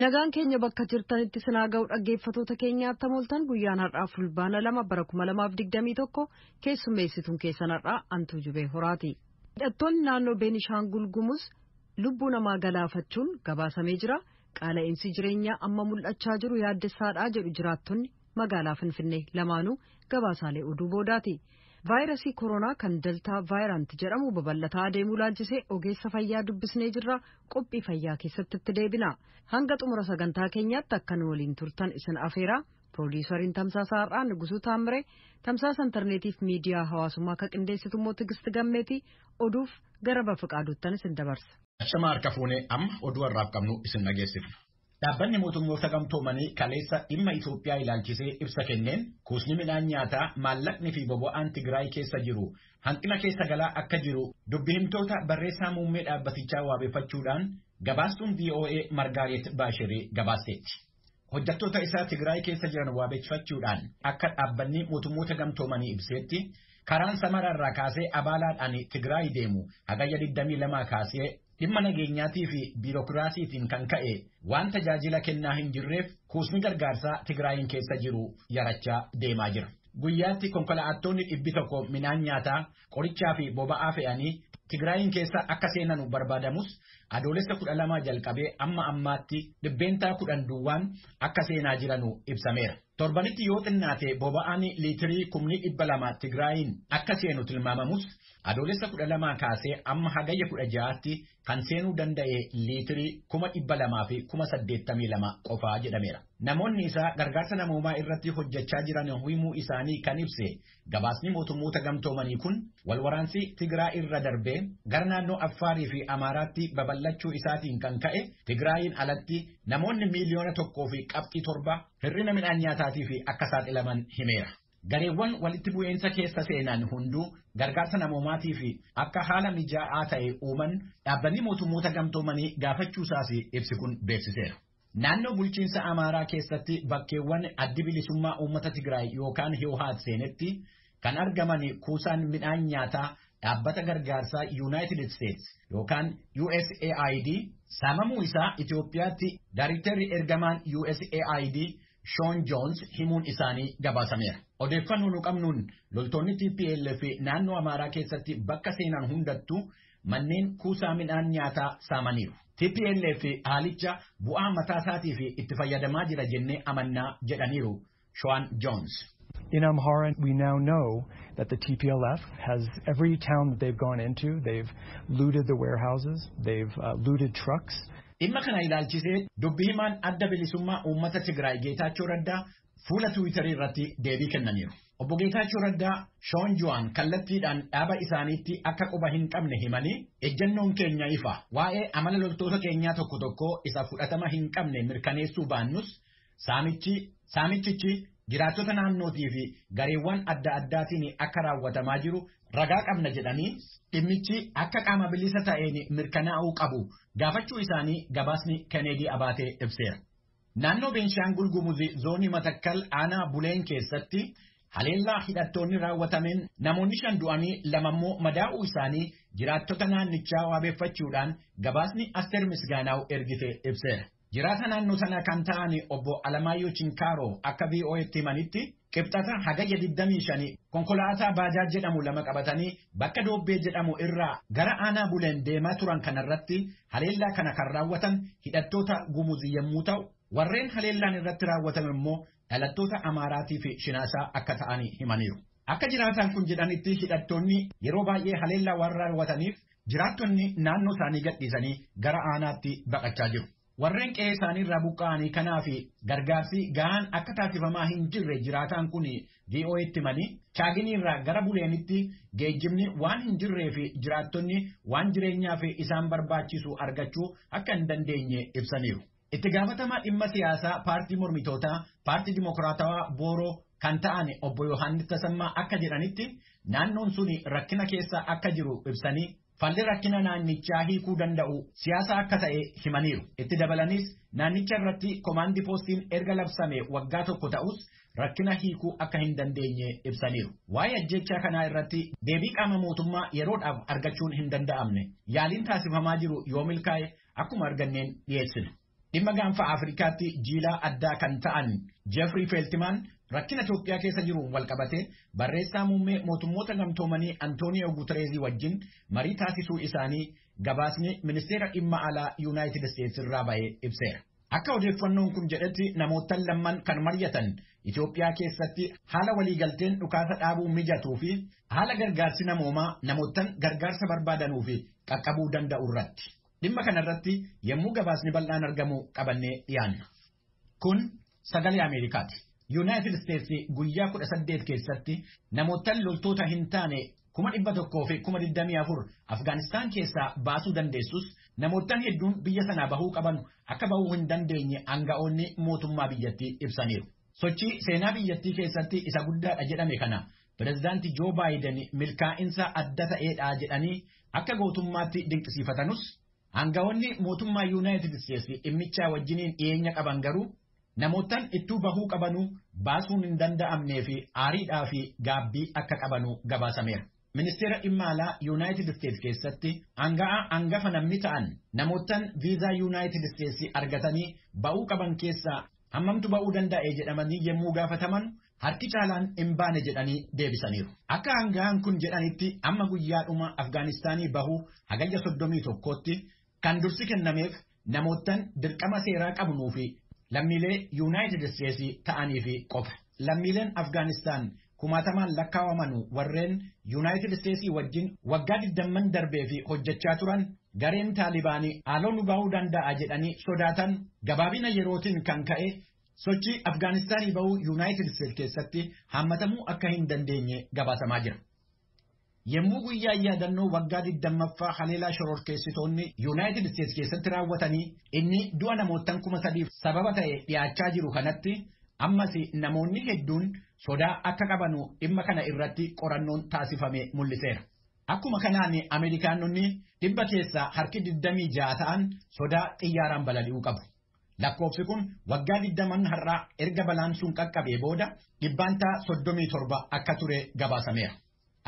Nagaan keenya bakka jirtanitti sinaa ga'u dhaggeeffatoota keenyaatti moltan guyyaan har'aa fulbaana 2 bara 2021 keessummeessituun keessan har'aa Antuu Jubee Horaati. Hidhattoonni naannoo Beenishaangul Gumuz lubbuu namaa galaafachuun gabaasamee jira. Qaala'insi jireenyaa amma mul'achaa jiru yaaddessaadhaa jedhu jiraattonni magaalaa Finfinnee lamaanuu gabaasaalee oduu boodaati. Vaayirasii koronaa kan deltaa vaayiraanti jedhamu babal'ataa adeemuu laalchisee ogeessa fayyaa dubbisnee jirra. Qophii fayyaa keessatti itti deebina. Hanga xumura sagantaa keenyaatti akkan waliin turtan isin afeeraa. Piroodiisariin Tamsaasa Har'aa Nugusuu Taamiree, Tamsaasa Intarneetiif miidiyaa hawaasummaa akka qindeessitu immoo Tigisti Gammeetii oduuf gara Bafiqaaduuttan isin dabarsa. Shama harka fuunee amma oduu har'aaf qabnu isin dhageessifna. Dhaabbanni mootummoota gamtoomanii kaleessa dhimma Itoophiyaa ilaalchisee ibsa kenneen kuusni midhaan nyaataa maallaqni fi boba'aan Tigraay keessa jiru hanqina keessa galaa akka jiru dubbi himtoota barreessaa muummee dhaabbatichaa waabeffachuudhaan gabaastuun VOA Margaaret Baashirii gabaasteetti. Hojjettoota isaa Tigraay keessa jiran waabeffachuudhaan akka dhaabbanni mootummoota gamtoomanii ibseetti karaan Samararraa kaasee Abaalaadhaan Tigraay deemu hagayya 22 kaasee dhimma nageenyaatii fi biirokiraasiitiin kan ka'e waan tajaajila kennaa hin jirreef kuusni gargaarsaa Tigraayin keessa jiru yarachaa deemaa jira. Guyyaatti konkolaattonni 100 midhaan nyaataa, qorichaa fi boba'aa fe'anii Tigraayin keessa akka seenanu barbaadamus adoolessa 12 jalqabee amma ammaatti 10 duwwaan akka seenaa jiranu ibsameera. Torbanitti yoo xinnaate boba'aan liitirii 200 Tigraayin akka seenu tilmaamamus adoolessa 12 kaasee amma hagayya 16tti kan seenuu danda'e liitirii 200 fi 82 qofaa jedhameera. Namoonni isaa gargaarsa namoomaa irratti hojjechaa jiran himuu isaanii kan ibse gabaasni mootummoota gamtoomanii kun walwaraansi Tigraay irra darbee gara naannoo Affaarii fi Amaaraatti babal'achuu isaatiin kan ka'e Tigraayin alatti namoonni miliyoona 1.7 hir'ina midhaan nyaataatii fi akka saaxilaman himeera. Gareewwan walitti bu'eensa keessa seenan hunduu gargaarsa namoomaatii fi akka haala mijaa'aa ta'e uuman dhaabbanni mootummoota gamtoomanii gaafachuusaas ibsi kun beeksiseera. Naannoo bulchiinsa Amaaraa keessatti bakkeewwan addi bilisummaa uummata Tigraay yookaan Hiwhaat seenetti kan argaman kuusaan midhaan nyaataa dhaabbata gargaarsaa United States yookaan USAID saamamuu isaa Itoophiyaatti Daayiriktarri ergamaan USAID Sean Jones himuun isaanii gabaasameera. Odeeffannoo nu qabnuun loltoonni TPLF naannoo Amaaraa keessatti bakka seenan hundattuu manneen kuusaa midhaan nyaataa saamaniiru. TPLF haalicha bu'aa mataa isaatii fi itti fayyadamaa jira jennee amannaa jedhaniiru Sean Jones. In Amhara, we now know that the TPLF has every town that they've gone into, they've looted the warehouses, they've looted trucks. Dhimma kana ilaalchisee dubbi himaan adda bilisummaa uummata Tigraay Geetaachoo Raddaa fuula Tiwiitarii irratti deebii kennaniiru. Obbo Geetaachoo Raddaa Shoon Ju'aan kallattiidhaan dhaaba isaaniitti akka quba hin qabne himanii ejjennoon keenya ifa waa'ee amala loltoota keenyaa tokko tokko isa fudhatama hin qabne mirkaneessuu baannus saamichichi jiraattota naannootii fi gareewwan adda addaatiin akka raawwatamaa jiru ragaa qabna jedhanii dhimmichi akka qaama bilisa ta'een mirkanaa'uu qabu gaafachuu isaanii gabaasni Kennedy Abaatee ibseera. Naannoo Beenshaangul Gumuz zoonii Matakkal aanaa Buleen keessatti haleellaa hidhattoonni raawwatameen namoonni 5 du'anii 2 immoo madaa'uu isaanii jiraattota naannichaa waabeffachuudhaan gabaasni Asteer Misgaanaaw ergite ibseera. Jiraata naannoo sana kan ta'an obbo Alamaayyoo Chinkaaroo akka VOA'tti himanitti qibxata hagayya 25 konkolaataa baajaaj jedhamu 2 qabatanii bakka Doobbee jedhamu irraa gara aanaa Buleen deemaa turan kanarratti haleellaa kana kan raawwatan hidhattoota Gumuz yommuu ta'u warreen haleellaan irratti raawwatame immoo dhalattoota Amaaraatii fi Shinaasaa akka ta'an himaniiru. Akka jiraataan kun jedhanitti hidhattoonni yeroo baay'ee haleellaa waan raawwataniif jiraattonni naannoo isaanii gadhiisanii gara aanaatti baqachaa jiru. Warreen qe'ee isaanii irraa buqqa'anii kanaaf gargaarsi gahaan akka taasifamaa hin jirre jiraataan kun VOA'tti himanii Chaaginii irraa gara Buleenitti geejjibni waan hin jirree fi jiraattonni waan jireenyaaf isaan barbaachisu argachuu akka hin dandeenye ibsaniiru. Itti gaafatamaa dhimma siyaasaa paartii mormitootaa paartii Dimokiraatawaa Booroo kan ta'an obbo Yohaannis Tasammaa akka jedhanitti naannoon sun rakkina keessa akka jiru ibsanii falli rakkina naannichaa hiikuu danda'u siyaasa akka ta'e himaniiru. Itti dabalanis naannicha irratti komaandii poostiin erga labsame waggaa tokko ta'us rakkina hiikuu akka hin dandeenye ibsaniiru. Waa'ee ajjechaa kanaa irratti deebii qaama mootummaa yeroodhaaf argachuun hin danda'amne yaaliin taasifamaa jiru yoo milkaa'e akkuma arganneen dhiyeessina. dhimma gaanfa Afrikaatti jiilaa addaa kan ta'an Jeffrey Feltman rakkina Itoophiyaa keessa jiruun walqabatee barreessaa muummee mootummoota gamtoomanii Antooniyoo Guterees wajjin marii taasisuu isaanii gabaasni ministeera dhimma alaa Yuunaayitid Isteetsi irraa ba'ee ibseera. Akka odeeffannoon kun jedhetti namoottan lamman kan mari'atan Itoophiyaa keessatti haala waliigalteen dhukaasa dhaabuu mijatuu fi haala gargaarsi namoomaa namoottan gargaarsa barbaadanuu fi qaqqabuu danda'u irratti. Dhimma kanarratti yommuu gabaasni bal'aan argamu qabannee dhiyaanna. Kun sagalee Ameerikaati. Yuunaayitid Isteetsi guyyaa 18 keessatti namoottan loltoota hin taane 124,000 Afgaanistaan keessaa baasuu dandeessus namoottan hedduun biyya sanaa bahuu qaban akka bahuu hin dandeenye aanga'oonni mootummaa biyyattii ibsaniiru. Sochii seenaa biyyattii keessatti isa guddaadha jedhame kana pireezidaantii Joo Baayiden milkaa'insa adda ta'eedha jedhanii akka gootummaatti dinqisiifatanus aanga'oonni mootummaa Yuunaayitid Isteetsi dhimmichaa wajjiniin dhiyeenya qaban garuu namoottan ittuu bahuu qabanuu baasuun hin danda'amnee fi aariidhaa fi gaabbii akka qabanuu gabaasameera. Ministeera dhimma alaa Yuunaayitid Isteetsi keessatti aanga'aa hangafa namni ta'an namoottan viizaa Yuunaayitid Isteetsi argatanii ba'uu qaban keessaa hammamtu ba'uu danda'e jedhamanii yommuu gaafataman harki caalaan hin baane jedhanii deebisaniiru. Akka aanga'aan kun jedhanitti amma guyyaadhuma Afgaanistaanii bahuu hagayya 31tti kan dursi kennameef namoottan dirqama seeraa qabnuu fi lammiilee Yuunaayitid Isteetsi ta'anii fi qofa. Lammiileen Afgaanistaan kumaatamaan lakkaawamanu warreen Yuunaayitid Isteetsi wajjin waggaa 20 darbee fi hojjechaa turan gareen Taalibaanii haaloo nu bahuu danda'a jedhanii sodaatan gabaabina yerootiin kan ka'e sochii Afgaanistaanii bahuu Yuunaayitid Isteetsi keessatti hammatamuu akka hin dandeenye gabaasamaa jira. Yommuu guyyaa yaadannoo waggaa 20ffaa haleelaa shororkeessitoonni Yuunaayitid Isteetsi keessatti raawwatanii inni du'a namoottan 3,000 sababa ta'e dhiyaachaa jiru kanatti ammas namoonni hedduun sodaa akka qabanu dhimma kana irratti qorannoon taasifame mul'iseera. Akkuma kanaan Ameerikaanonni dhibba keessaa harki 26 ta'an sodaa xiyyaaraan balali'uu qabu. Lakkoofsi kun waggaa 20 har'aa erga balaan sun qaqqabee booda dhibbaantaa 37 akka ture gabaasameera.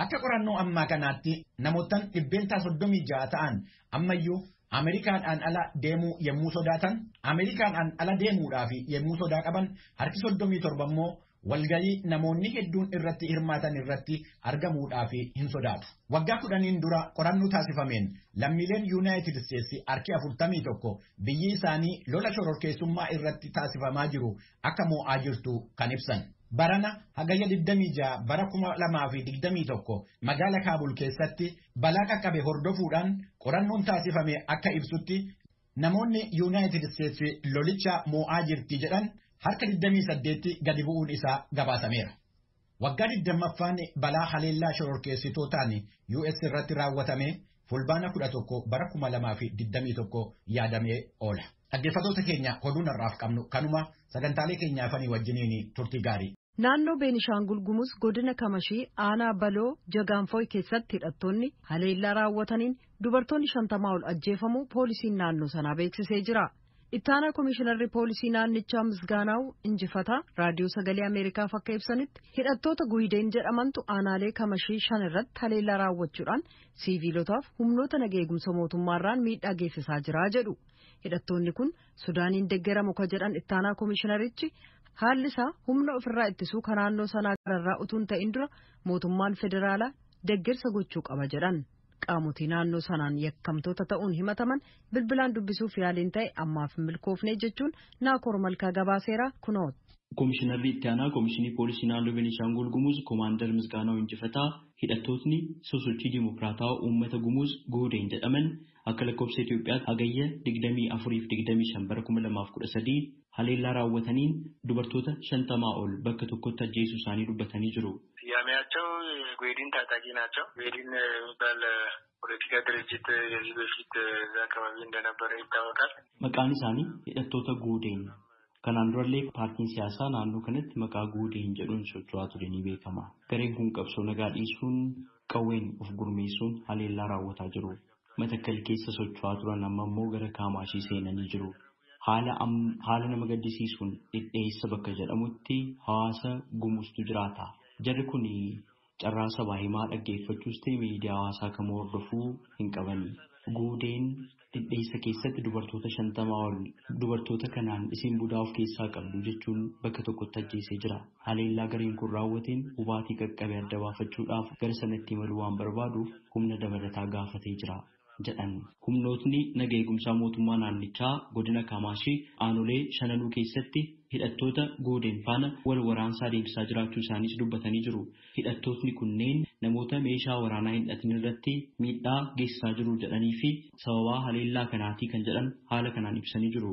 Akka qorannoo ammaa kanaatti namoottan dhibbeentaa 36 ta'an ammayyuu Ameerikaadhaan ala deemuu yommuu sodaatan, Ameerikaadhaan ala deemuudhaaf yommuu sodaa qaban harki 37 immoo walgayii namoonni hedduun irratti hirmaatan irratti argamuudhaaf hin sodaatu. Waggaa 10 dura qorannoo taasifameen lammiileen Yuunaayitid Isteetsi harki 41 biyyi isaanii lola shororkeessummaa irratti taasifamaa jiru akka mo'aa jirtu kan ibsan. Barana hagayya 26 bara 2021 magaala Kaabul keessatti balaa qaqqabe hordofuudhaan qorannoon taasifame akka ibsutti namoonni Yuunaayitid Isteetsi lolicha mo'aa jirti jedhan harka 28 gadi bu'uun isaa gabaasameera. Waggaa 20ffaan balaa haleellaa shororkeessitootaan US irratti raawwatame fulbaana 11 bara 2021 yaadamee oola. Dhaggeeffattoota keenya oduun har'aaf qabnu kanuma sagantaalee keenyaafanii wajjiniin turtii gaarii. Naannoo Beenishaangul Gumuz godina Kamashii aanaa Baloo Jagaanfooy keessatti hidhattoonni haleellaa raawwataniin dubartoonni 50 ol ajjeefamuu poolisiin naannoo sanaa beeksisee jira. Ittaanaa Komishinarri Poolisii Naannichaa Misgaanaa'u Injifataa Raadiyoo Sagalee Ameerikaaf akka ibsanitti hidhattoota Guhideen jedhamantu aanaalee Kamashii 5 irratti haleellaa raawwachuudhaan siiviilotaaf humnoota nageegumsa mootummaarraan miidhaa geessisaa jira jedhu. Hidhattoonni kun Sudaaniin deeggaramu ka jedhan Ittaanaa Komishinarichi haalli isaa humna ofirraa ittisuu kan naannoo sanaa gararraa utuun ta'in dura mootummaan federaalaa deeggarsa gochuu qaba jedhan. Qaamotii naannoo sanaan yakkamtoota ta'uun himataman bilbilaan dubbisuuf yaaliin ta'e ammaaf hin milkoofne jechuun Naakoor Malkaa gabaaseera kunoot. Komishinarri itti aanaa Komishinii Poolisii Naannoo Beenishaangul Gumuz Koomaandar Misgaanaa'u Injifataa hidhattootni sosochii Dimokiraataa Uummata Gumuz Guhideen jedhaman akka lakkoofsa Itoophiyaatti hagayya 24-25 bara 2013 haleellaa raawwataniin dubartoota 50 ol bakka tokkotti ajjeesuu isaanii dubbatanii jiru. ስያሜያቸው ጉህዴን ታጣቂ ናቸው። ጉህዴን የሚባል ፖለቲካ ድርጅት ከዚህ በፊት እዛ አካባቢ እንደነበረ ይታወቃል። መቃን isaanii hidhattoota Guhideen kanaan durallee paartiin siyaasaa naannoo kanatti maqaa Guhideen jedhuun socho'aa ture ni beekama. Gareen kun qabsoo nagaa dhiisuun qawween of gurmeessuun haleellaa raawwataa jiru. Matakkal keessa socho'aa turan amma immoo gara Kaamaashii seenanii jiru. Haala nama gaddisiisuun dhidheessa bakka jedhamutti hawaasa Gumuztu jiraata. Jarri kun carraa sabaa himaa dhaggeeffachuus ta'e miidiyaa hawaasaa kamuu hordofuu hin qabani. Guudeen dhidheessa keessatti dubartoota 50 ol dubartoota kanaan isin budaa of keessaa qabdu jechuun bakka tokkotti ajjeesee jira. Haleellaa gareen kun raawwateen hubaatii qaqqabee adda baafachuudhaaf gara sanatti imaluu waan barbaaduuf humna dabalataa gaafatee jira jedhan. Humnootni naga eegumsaa mootummaa naannichaa godina Kaamaashii aanolee shananuu keessatti hidhattoota Guudeen faana wal waraansaa deemsaa jiraachuu isaaniis dubbatanii jiru. Hidhattootni kunneen namoota meeshaa waraanaa hin hidhatin irratti miidhaa geessisaa jiru jedhanii fi sababaa haleellaa kanaatii kan jedhan haala kanaan ibsanii jiru.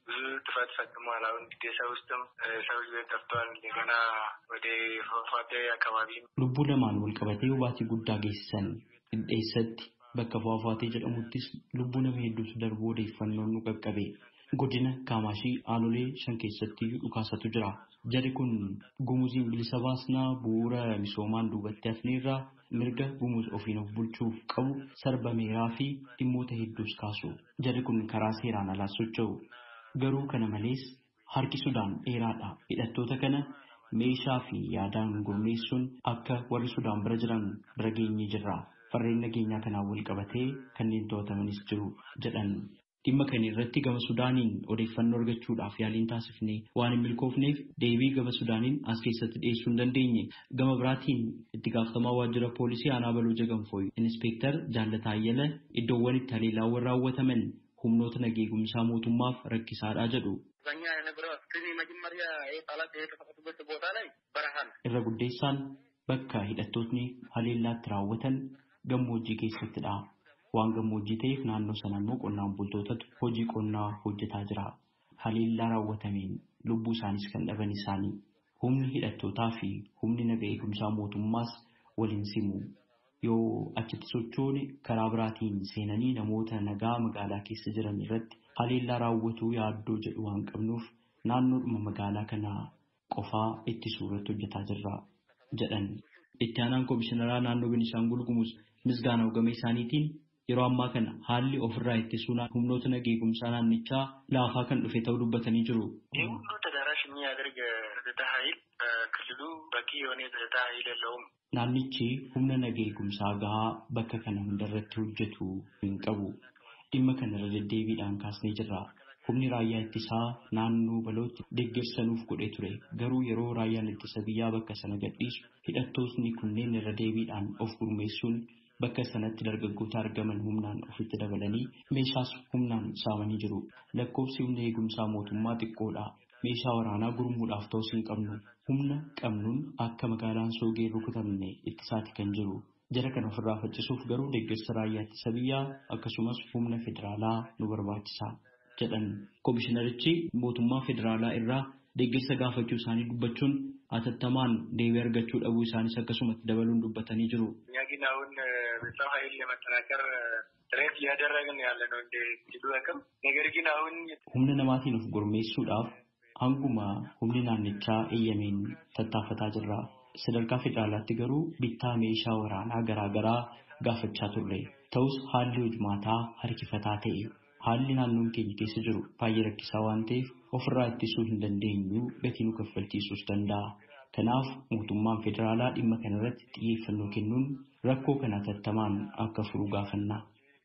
ብዙ ጥፋት ፈጽሟል። አሁን ግዴታ ውስጥም ሰው ቤት ጠፍቷል። እንደገና ወደ ፏፏቴ አካባቢ lubbuu lamaan wal qabatee hubaatii guddaa geessisan dhidheessatti bakka ፏፏቴ jedhamuttis lubbuu nama hedduutu darbuu odeeffannoon nu qaqqabe. Godina Kaamaashii aanolee 5 keessatti dhukaasatu jira. Jarri kun gumuziin bilisa baasnaa bu'uura misoomaan duubatti hafneerraa mirga gumuz ofiin of bulchuuf qabu sarbameeraa fi dhimmoota hedduus kaasu. Jarri kun karaa seeraan alaa socho'u. Garuu kana malees harki Sudaan dheeraadha. Hidhattoota kana meeshaa fi yaadaan gurmeessuun akka warri Sudaan bira jiran bira geenyee jirra. Farreen nageenyaa kanaan wal qabatee kanneen to'atamanis jiru jedhan. Dhimma kana irratti gama Sudaaniin odeeffannoo argachuudhaaf yaaliin taasifnee waan hin milkoofneef deebii gama Sudaaniin as keessatti dhiyeessuu hin dandeenye. Gama biraatiin itti gaafatamaa waajjira poolisii aanaa Baluu Jagamfooy Inspektar Jaallataa Ayyala iddoowwan itti haleellaawwan raawwataman humnoota nageegumsaa mootummaaf rakkisaadhaa jedhu. Irra guddeessaan bakka hidhattootni haleellaatti raawwatan gammoojjii keessattidha. Waan gammoojjii ta'eef naannoo sana immoo qonnaan bultootatu hojii qonnaa hojjetaa jira. Haleellaa raawwatameen lubbuu isaaniis kan dhaban isaanii. Humni hidhattootaa fi humni naga eegumsaa mootummaas waliin simu. Yoo achitti sochoone karaa biraatiin seenanii namoota nagaa magaalaa keessa jiran irratti haleellaa raawwatuu yaaddoo jedhu waan qabnuuf naannoodhuma magaalaa kanaa qofaa itti suuratti hojjetaa jirra jedhan. Itti aanaan komishineraa naannoo Beenishaangul Gumuz Misgaanaw Gamee isaaniitiin yeroo ammaa kana haalli ofirraa ittisuun humnoota naga eegumsaa naannichaa laafaa kan dhufe ta'uu dubbatanii jiru. Naannichi humna naga eegumsaa gahaa bakka kana hundarratti hojjetu hin qabu. Dhimma kanarra deddeebiidhaan kaasnee jirra. Humni raayyaa ittisaa naannoo balootti deeggarsanuuf godhee ture. Garuu yeroo raayyaan ittisa biyyaa bakka sana gadhiisu hidhattootni kunneen irra deebiidhaan of gurmeessuun bakka sanatti dargaggoota argaman humnaan ofitti dabalanii meeshaas humnaan saamanii jiru. Lakkoofsi humna eegumsaa mootummaa xiqqoodha. Meeshaa waraanaa gurmuudhaaf ta'us hin qabnu. Humna qabnuun akka magaalaan soogee rukutamne ittisaati kan jiru. Jara kana ofirraa faccisuuf garuu deeggarsa raayyaa ittisa biyyaa akkasumas humna federaalaa nu barbaachisa jedhan. Komishinarichi mootummaa federaalaa irraa deeggarsa gaafachuu isaanii dubbachuun atattamaan deebii argachuu dhabuu isaanis akkasumatti dabaluun dubbatanii jiru. Humna namaatiin of gurmeessuudhaaf hanguma humni naannichaa eeyyameen tattaafataa jirra. Sadarkaa federaalaatti garuu bittaa meeshaa waraanaa garaagaraa gaafachaa turre. Ta'us haalli hojmaataa harkifataa ta'e. Haalli naannoon keenya keessa jiru baay'ee rakkisaa waan ta'eef ofirraa ittisuu hin dandeenyu gatii nu kaffalchiisuus danda'a. Kanaaf mootummaan federaalaa dhimma kanarratti xiyyeeffannoo kennuun rakkoo kana atattamaan akka furu gaafanna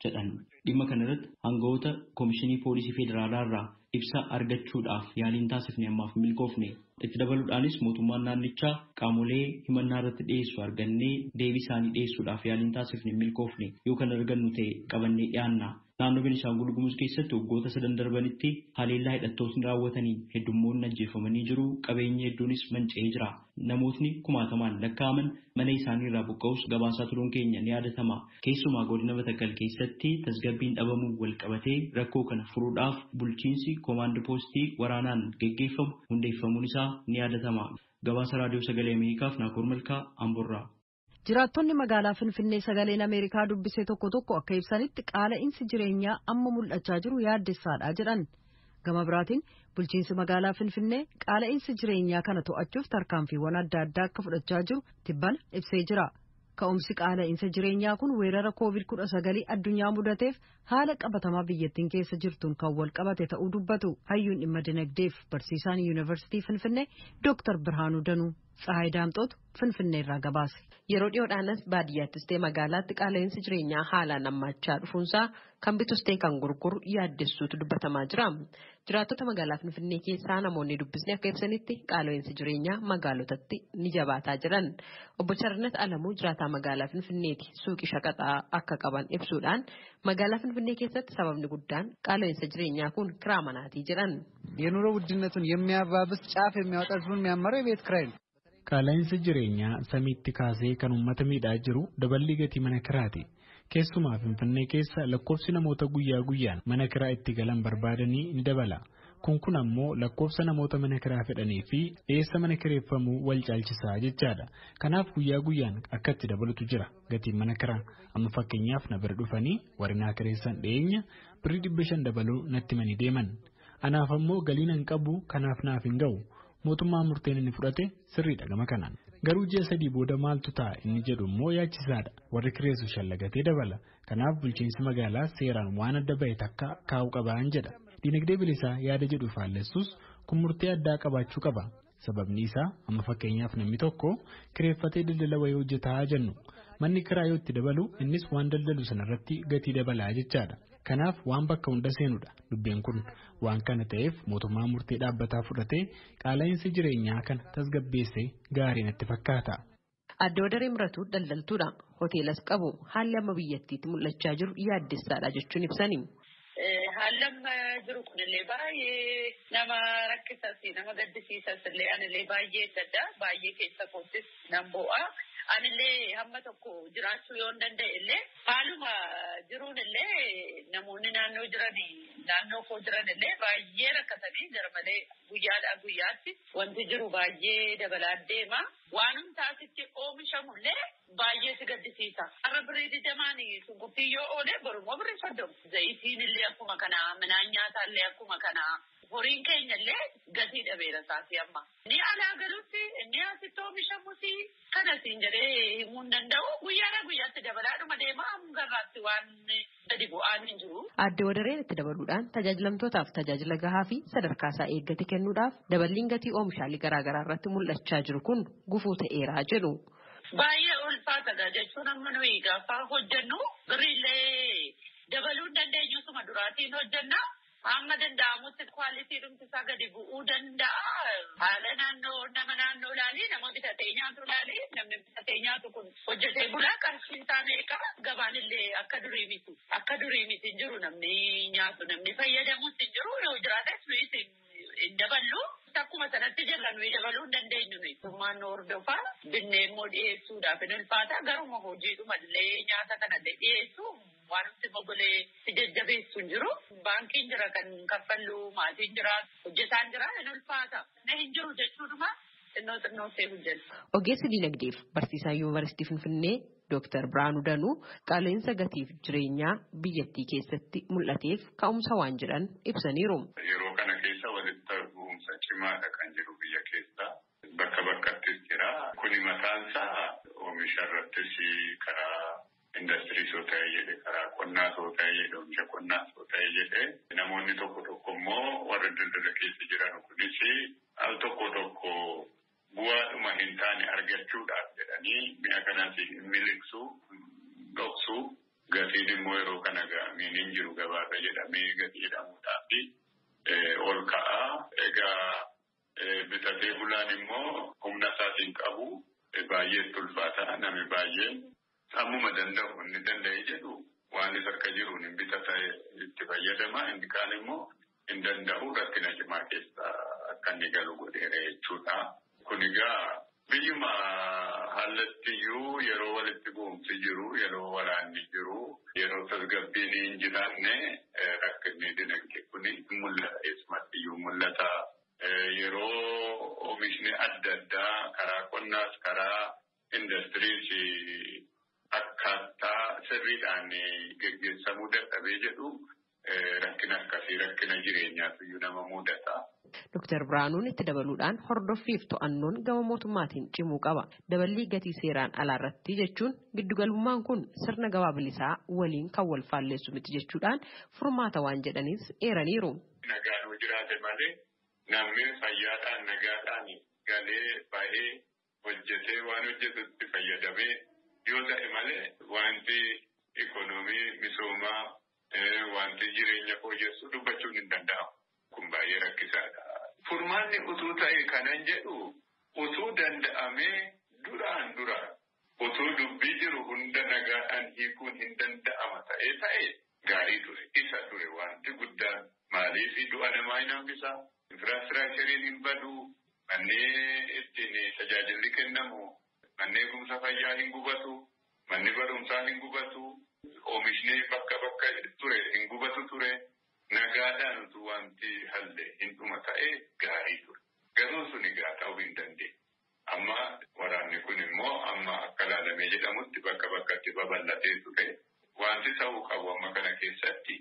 jedhan. Dhimma kanarratti aangawoota Komishinii Poolisii Federaalaa irraa ibsa argachuudhaaf yaaliin taasifne ammaaf milkoofne. Itti dabaluudhaanis mootummaan naannichaa qaamolee himannaa irratti dhiyeessu argannee deebii isaanii dhiyeessuudhaaf yaaliin taasifne milkoofne. Yoo kan argannu ta'e qabannee dhiyaanna. Naannoo Beenishaangul Gumuz keessatti waggoota 3 darbanitti haleellaa hidhattootni raawwataniin heddummoonni ajjeefamanii jiru. Qabeenyi hedduunis manca'ee jira. Namootni kumaatamaan lakkaa'aman mana isaanii irraa buqqa'us gabaasaa turuun keenya ni yaadatama. Keessumaa godina Batakkal keessatti tasgabbiin dhabamuu wal qabatee rakkoo kana furuudhaaf bulchiinsi koomaandii poostii waraanaan geggeeffamu hundeeffamuun isaa ni yaadatama. Gabaasa raadiyoo sagalee Ameerikaaf Naakoor Malkaa Amborraa. Jiraattonni magaalaa Finfinnee sagaleen Ameerikaa dubbisee tokko tokko akka ibsanitti qaala'insi jireenyaa amma mul'achaa jiru yaaddessaadha jedhan. Gama biraatiin bulchiinsi magaalaa Finfinnee qaala'insi jireenyaa kana to'achuuf tarkaanfiiwwan adda addaa akka fudhachaa jiru tibbana ibsee jira. Ka'umsi qaala'insa jireenyaa kun weerara COVID-19 addunyaa mudateef haala qabatamaa biyyattiin keessa jirtuun kan wal qabate ta'uu dubbatu. Hayyuun dhimma dinagdeef barsiisaan yuunivarsiitii Finfinnee Dr. Birhaanuu Danuu Tsahaay Daamxootu Finfinneerraa gabaase. Yeroo dhiyoodhaanas baadiyyaattis ta'e magaalaatti qaala'insi jireenyaa haalaan hammachaa dhufuunsaa kan bitus ta'e kan gurguru yaaddessuutu dubbatamaa jira. Jiraattota magaalaa Finfinnee keessaa namoonni dubbisne akka ibsanitti qaala'insi jireenyaa magaalotatti ni jabaataa jiran. Obbo Charnet Alamuu jiraataa magaalaa Finfinneeti suuqii shaqaxaa akka qaban ibsuudhaan magaalaa Finfinnee keessatti sababni guddaan qaala'insa jireenyaa kun kiraa manaatii jedhan. የኑሮ ውድነቱን የሚያባብስ ጫፍ የሚያወጣ ህዝቡን የሚያመረው የቤት ኪራይ ነው። Qaala'insi jireenyaa samiitti kaasee kan uummata miidhaa jiru daballi gatii mana kiraati. Keessumaa Finfinnee keessa lakkoofsi namoota guyyaa guyyaan mana kiraa itti galan barbaadanii ni dabala. Kun ammoo lakkoofsa namoota mana kiraa fedhanii fi dhiyeessa mana kireeffamuu wal caalchisaa jechaadha. Kanaaf guyyaa guyyaan akka itti dabalutu jira gatiin mana kiraa. Amma fakkeenyaaf na bira dhufanii warri naa kireessan dhiyeenya birrii 500 dabaluu natti manii deeman. Anaaf ammoo galiin hin qabu kanaaf naaf hin ga'u. Mootummaa murteen inni fudhate sirriidha gama kanaan. Garuu ji'a 3 booda maaltu ta'a inni jedhu immoo yaachisaadha. Warri kireessu shallagatee dabala. Kanaaf bulchiinsi magaalaa seeraan waan adda bahe takka kaa'uu qabaan jedha. Dinagdee bilisaa yaada jedhu faallessus kun murtee addaa qabaachuu qaba. Sababni isaa amma fakkeenyaaf namni tokko kireeffatee daldala wayii hojjetaa jennu. Manni kiraa yoo itti dabalu innis waan daldalu sanarratti gatii dabalaa jechaadha. Kanaaf waan bakka hunda seenudha. Dubbeen kun waan kana ta'eef mootummaa murtee dhaabbataa fudhatee qaala'insi jireenyaa kana tasgabbeessee gaarii natti fakkaata. Adda Wadaree Muratu daldaltuudha. Hoteelas qabu haalli amma biyyattiitti mul'achaa jiru yaaddessaadha jechuun ibsani. Haalli amma jiru kunillee baay'ee nama rakkisas nama gaddisiisas illee anillee baay'ee dadda baay'ee keessa koottis nan bo'a. Anillee hamma tokko jiraachuu yoo danda'e illee haaluma jiruun illee namoonni naannoo koo jiran illee baay'ee rakkatanii jira malee guyyaadhaa guyyaatti wanti jiru baay'ee dabalaa deema. Waanum taasitti oomishamullee baay'ee si gaddisiisa. Har'a birrii 20 shunkurtii yoo oole borumoo birrii 30. Zayitiin illee akkuma kana midhaan nyaataa illee akkuma kana. Horiin keenya illee gatii dhabeera isaati amma. Ni alaa galutti inni asitti oomishamusi kanasiin jedhee himuu hin danda'u. Guyyaadhaa guyyaatti dabalaadhuma deemaa garraatti waan gadi bu'aan hin jiru. Adda Wadareen itti dabaluudhaan tajaajilamtootaaf tajaajila gahaa fi sadarkaa isaa eeggate kennuudhaaf daballiin gatii oomishaalee garaagaraa irratti mul'achaa jiru kun gufuu ta'eeraa jedhu. Baay'ee ulfaatadha jechuun amma nuyi gaafa hojjennu birriillee dabaluu hin dandeenyu suma duraatiin hojjenna. Amma danda'amutti kwaalitii dhumtisaa gadi bu'uu danda'a. Haala nama naannoo ilaalee nama bitatee nyaatu ilaalee namni bitatee nyaatu kun hojjetee bulaa qarshii isaa meeqa gabaan illee akka durii miti. Akka durii miti hin jiru namni nyaatu namni fayyadamus hin jiru yoo jiraates nuyi hin daballu. Akkuma sanatti jala nuyi dabaluu hin dandeenyu nuyi. Summaan hordofaa binnee immoo dhiyeessuudhaaf hin ulfaata garuma hojiidhuma illee nyaata kana dhiyeessu. Waan nuti mogolee si jajjabeessu hin jiru. Baankiin jira kan kaffallu maatiin jira hojjetaan jira hin ulfaata. Hin jiru jechuudha xinnoo see hojjenna. Ogeessi dinagdeef barsiisaa yuunivarsiitii Finfinnee Dr. Biraanuu Danuu qaala'insa gatiif jireenyaa biyyattii keessatti mul'ateef ka'umsa waan jedhan ibsaniiru. Yeroo kana keessa walitti bu'umsa cimaadha kan jiru biyya keessa. Bakka bakkattis jira. Kuni mataansaa oomisha irrattis karaa industirii soo ta'ee jedhe karaa qonnaa soo ta'ee jedhe oomisha qonnaa soo ta'ee jedhe namoonni tokko immoo warra daldala keessa jiran kunis al tokko bu'aadhuma hin taane argachuudhaaf jedhanii mi'a kanas miliqsuu dhoksuu gatiin immoo yeroo kana ga'amiin hin jiru gabaarra jedhamee gatii jedhamuudhaaf ol ka'aa. Egaa bitatee bulaan immoo humna isaatiin qabu baay'eetti ulfaata namni baay'een. Ammuma danda'u inni danda'e jedhu waan isa harka jiruun hin bitata itti fayyadama inni kaan immoo hin danda'u rakkina cimaa keessa akka inni galu godheera jechuudha. Kun egaa biyyuma haallattiyyuu yeroo walitti bu'umsi jiru yeroo waraanni jiru yeroo tasgabbiin hin jiraanne rakkinni dinagdee kun mul'ata eessumattiyyuu mul'ata. Yeroo oomishni adda addaa karaa qonnaas karaa indastiriis akkaataa sirriidhaan geggeessamuu dadhabee jedhu rakkina akkasii rakkina jireenyaatu iyyuu nama mudata. Dr. Biraanuun itti dabaluudhaan hordoffiif to'annoon gama mootummaatiin cimuu qaba. Daballii gatii seeraan alaarratti jechuun giddugalummaan kun sirna gabaa bilisaa waliin kan wal faalleessu miti jechuudhaan furmaata waan jedhanis eeraniiru. Nagaan jiraate malee namni fayyaadhaan nagaadhaan galee bahee hojjetee waan hojjetutti fayyadamee yoo ta'e malee wanti ikoonoomii misoomaa wanti jireenya fooyyessu dubbachuun hin danda'amu. Kun baay'ee rakkisaadha. Furmaanni utuu ta'e kanan jedhu utuu danda'amee duraan utuu dubbii jiru hunda nagaadhaan hiikuun hin danda'ama ta'e gaarii ture. Isa ture wanti guddaan maaliif du'a namaa hin hambisa? Infiraastiraakchariin hin badu, manneen ittiin tajaajilli kennamu, manneen eegumsa fayyaa hin gubatu, manni barumsaa hin gubatu, oomishni bakka ture hin gubatu ture. Nagaadhaan utuu wanti halle hin dhuma ta'e gaarii ture. Garuu sun egaa ta'uu hin dandeenye. Amma waraanni kun immoo amma akka laalamee jedhamutti bakkatti babal'atee ture. Wanti ta'uu qabu amma kana keessatti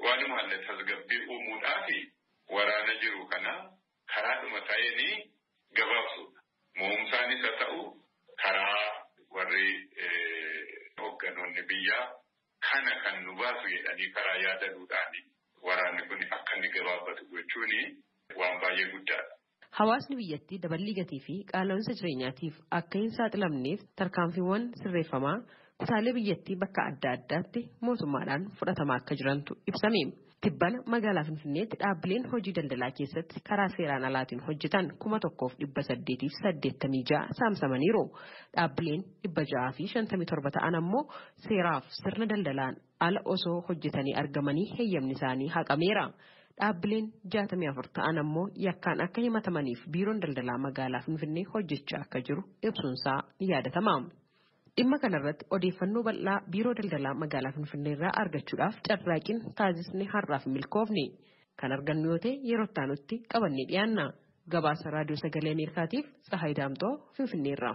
waanuma illee tasgabbii uumuudhaaf waraana jiru kana karaadhuma ta'een gabaabsuudha. Mo'umsaanis haa ta'u karaa warri hoogganoonni biyyaa kana kan nu baasu jedhanii karaa yaadaduudhaani. Waraanni kun akka inni gabaabbatu gochuun waan baay'ee guddaadha. Hawaasni biyyattii daballii gatii fi qaala'insa jireenyaatiif akka hin saaxilamneef tarkaanfiiwwan sirreeffamaa kutaalee biyyattii bakka adda addaatti mootummaadhaan fudhatamaa akka jirantu ibsame. Tibbana magaalaa Finfinneetti dhaabbileen hojii daldalaa keessatti karaa seeraan alaatiin hojjetan 1,886 saamsamaniiru. Dhaabbileen 657 ta'an ammoo seeraaf sirna daldalaan ala osoo hojjetanii argamanii heeyyamni isaanii haqameera. Dhaabbileen 64 ta'an ammoo yakkaan akka himatamaniif biiroon daldalaa magaalaa Finfinnee hojjechaa akka jiru ibsuunsaa ni yaadatama. Dhimma kanarratti odeeffannoo bal'aa biiroo daldalaa magaalaa Finfinnee irraa argachuudhaaf carraaqqiin taasisne har'aaf milkoofne. Kan argannu yoo ta'e yeroo itti qabannee dhiyaanna. Gabaasa raadiyoo sagalee Ameerikaatiif Tsahaay Daamtoo Finfinneerraa.